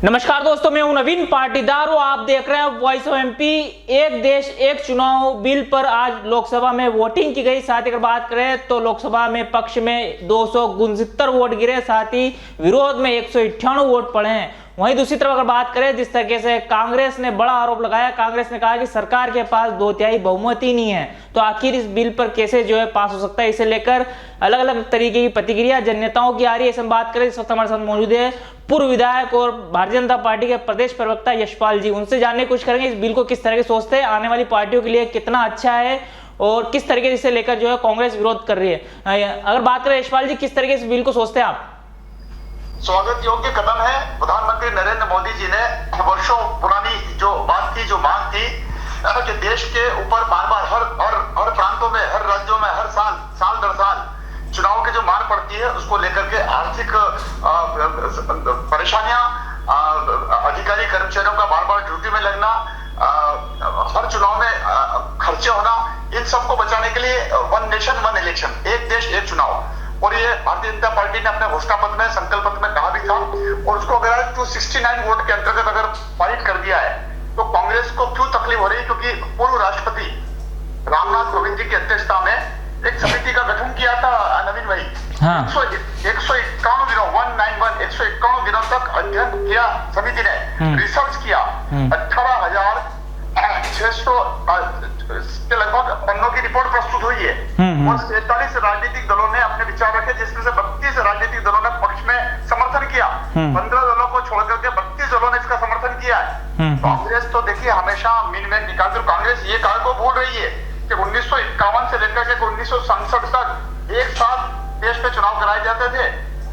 नमस्कार दोस्तों, मैं हूं नवीन पाटीदार और आप देख रहे हैं वॉइस ऑफ एमपी। एक देश एक चुनाव बिल पर आज लोकसभा में वोटिंग की गई। साथ ही अगर बात करें तो लोकसभा में पक्ष में 269 वोट गिरे, साथ ही विरोध में 198 वोट पड़े हैं। वहीं दूसरी तरफ अगर बात करें जिस तरीके से कांग्रेस ने बड़ा आरोप लगाया, कांग्रेस ने कहा कि सरकार के पास 2/3 बहुमत ही नहीं है, तो आखिर इस बिल पर कैसे पास हो सकता है। इसे लेकर अलग अलग तरीके की प्रतिक्रिया जन नेताओं की आ रही है। इस हम बात करें, इस वक्त हमारे साथ मौजूद है पूर्व विधायक और भारतीय जनता पार्टी के प्रदेश प्रवक्ता यशपाल जी। उनसे जानने की कोशिश करेंगे इस बिल को किस तरह के सोचते हैं, आने वाली पार्टियों के लिए कितना अच्छा है और किस तरीके से इसे लेकर कांग्रेस विरोध कर रही है। अगर बात करें यशपाल जी, किस तरीके से इस बिल को सोचते हैं आप? स्वागत योग्य कदम है। प्रधानमंत्री नरेंद्र मोदी जी ने वर्षों पुरानी जो बात थी, जो मांग थी कि देश के ऊपर बार बार हर प्रांतों में, हर राज्यों में हर साल दर साल चुनाव की जो मार पड़ती है, उसको लेकर के आर्थिक परेशानियां, अधिकारी कर्मचारियों का बार बार ड्यूटी में लगना, हर चुनाव में खर्चे होना, इन सबको बचाने के लिए वन नेशन वन इलेक्शन, एक देश एक चुनाव, और ये भारतीय जनता पार्टी ने अपने घोषणा पत्र में, संकल्प पत्र में कहा भी था। और उसको अगर 269 वोट के अंतर्गत अगर पारित कर दिया है तो कांग्रेस को क्यों तकलीफ हो रही है? क्योंकि पूर्व राष्ट्रपति रामनाथ कोविंद जी की अध्यक्षता में एक समिति का गठन किया था नवीन भाई। 151 दिनों 151 दिनों तक अध्ययन किया समिति ने, रिसर्च किया, 18,600 के लगभग पन्नों की रिपोर्ट प्रस्तुत हुई है और 47 राजनीतिक दलों ने अपने विचार रखे, जिसमें से 32 राजनीतिक दलों ने पक्ष में समर्थन किया। 15 दलों को छोड़कर के 32 दलों ने इसका समर्थन किया है। कांग्रेस तो देखिए हमेशा मीन में निकालकर कांग्रेस ये कहा को भूल रही है कि 1951 से लेकर के 1967 तक एक साथ देश में चुनाव कराए जाते थे,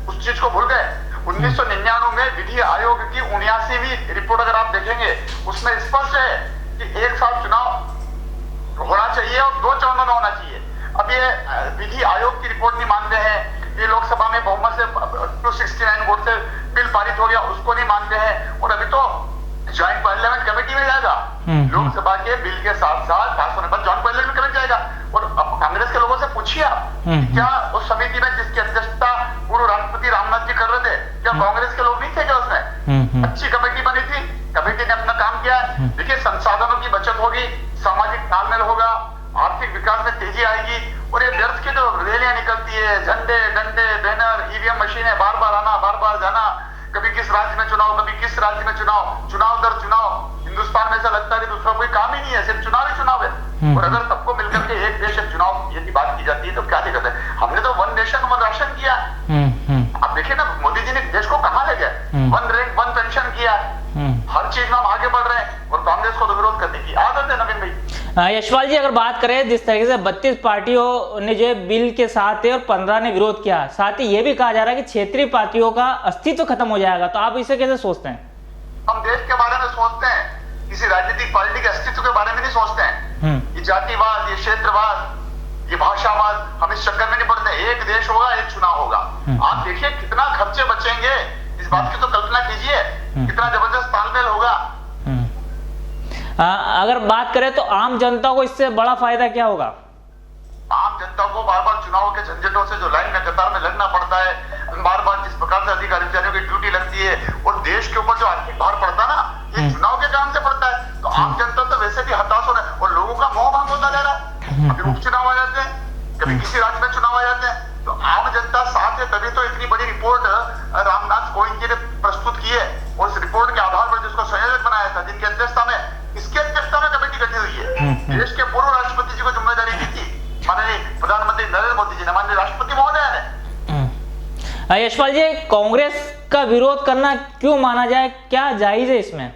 उस चीज को भूल गए। 1999 में विधि आयोग की 79वीं रिपोर्ट अगर आप देखेंगे, उसमें स्पष्ट है कि एक साथ चुनाव होना चाहिए और 2 चरणों में होना चाहिए। अब ये विधि आयोग की रिपोर्ट नहीं मानते हैं, ये लोकसभा में बहुमत से 269 वोट से बिल पारित हो गया, उसको नहीं मानते हैं, और अभी तो ज्वाइंट पार्लियामेंट कमेटी में जाएगा। लोकसभा के बिल के साथ साथ पास होने पर ज्वाइंट पार्लियामेंट कमेटी जाएगा। और अब कांग्रेस के लोगों से पूछिए आप, क्या उस समिति में जिसकी अध्यक्षता पूर्व राष्ट्रपति रामनाथ जी कर रहे थे, क्या कांग्रेस के लोग नहीं थे क्या उसमें? अच्छी कमेटी बनी थी, कमेटी ने अपना काम किया। देखिए, संसाधनों की बचत होगी, सामाजिक तालमेल होगा, आर्थिक विकास में तेजी आएगी। और ये व्यर्थ की जो रैलियां निकलती है, झंडे डंडे बैनर, ईवीएम मशीनें, बार बार आना बार बार जाना, कभी किस राज्य में चुनाव, कभी किस राज्य में चुनाव, चुनाव दर चुनाव, हिंदुस्तान में ऐसा लगता है कि दूसरा कोई काम ही नहीं है, सिर्फ चुनाव ही चुनाव है। और अगर सबको मिलकर के एक देश एक चुनाव यदि बात की जाती है तो क्या दिक्कत है? हमने तो वन नेशन वन राशन किया। आप देखिए ना, मोदी जी ने देश को कहां ले गए, वन रैंक वन पेंशन किया, हर चीज में हम आगे बढ़ रहे हैं, और कांग्रेस को तो विरोध करने की आदत है नवीन भाई। यशपाल जी, अगर बात करें जिस तरीके से 32 पार्टियों ने बिल के साथ है और 15 ने विरोध किया, साथ ही ये भी कहा जा रहा है कि क्षेत्रीय पार्टियों का अस्तित्व खत्म हो जाएगा, तो आप इसे कैसे सोचते हैं? हम देश के बारे में सोचते हैं, किसी राजनीतिक पार्टी के अस्तित्व के बारे में नहीं सोचते हैं। ये जातिवाद, ये क्षेत्रवाद, ये भाषावाद, हम इस चक्कर में नहीं पड़ते। एक देश होगा, एक चुनाव होगा। आप देखिए कितना खर्चे बचेंगे, इस बात की तो कल्पना कीजिए, कितना जबरदस्त तालमेल होगा। अगर बात करें तो आम जनता को इससे बड़ा फायदा क्या होगा? आम जनता को बार बार चुनाव के झंझटों से जो लाइन में कतार में लगना पड़ता है, बार बार जिस प्रकार से अधिकारी कर्मचारियों की ड्यूटी लगती है, और देश के ऊपर जो आर्थिक भार पड़ता है ना, ये चुनाव के काम से पड़ता है। तो आम जनता तो वैसे भी हताश हो रहा है और लोगों का मोह भंग होता जा रहा है। कभी उपचुनाव आ जाते हैं, कभी किसी राज्य में चुनाव आ जाते हैं, तो आम जनता साथ है, तभी तो इतनी बड़ी रिपोर्ट रामनाथ कोविंद जी ने प्रस्तुत की है। और इस रिपोर्ट के आधार पर जिसको संयोजक बनाया था, जिनकी अध्यक्षता में, इसकी अध्यक्षता में कमेटी गठित हुई है। देश के पूर्व राष्ट्रपति जी को जिम्मेदारी दी थी माननीय प्रधानमंत्री नरेंद्र मोदी जी ने, माननीय राष्ट्रपति महोदय ने। यशपाल जी, कांग्रेस का विरोध करना क्यों माना जाए, क्या जायज है इसमें?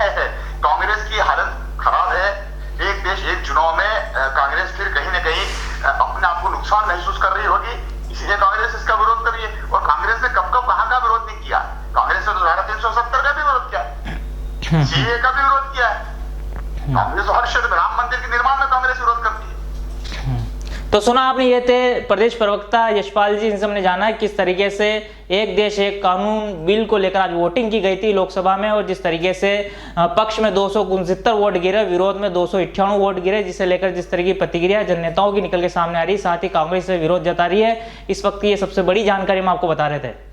कांग्रेस की हालत खराब है। एक देश एक चुनाव में कांग्रेस फिर कहीं न कहीं अपने आप को नुकसान महसूस कर रही होगी, इसलिए कांग्रेस इसका विरोध कर रही है। और कांग्रेस ने कब कहां का विरोध नहीं किया? कांग्रेस ने तो धारा 370 का भी विरोध किया, सीए का भी विरोध किया है। कांग्रेस हर क्षेत्र में, राम मंदिर के निर्माण में कांग्रेस विरोध करती है। तो सुना आपने, ये थे प्रदेश प्रवक्ता यशपाल जी। इनसे हमने जाना है किस तरीके से एक देश एक कानून बिल को लेकर आज वोटिंग की गई थी लोकसभा में, और जिस तरीके से पक्ष में 269 वोट गिरे, विरोध में 298 वोट गिरे, जिसे लेकर जिस तरह की प्रतिक्रिया जन नेताओं की निकल के सामने आ रही, साथ ही कांग्रेस से विरोध जता रही है। इस वक्त की ये सबसे बड़ी जानकारी हम आपको बता रहे थे।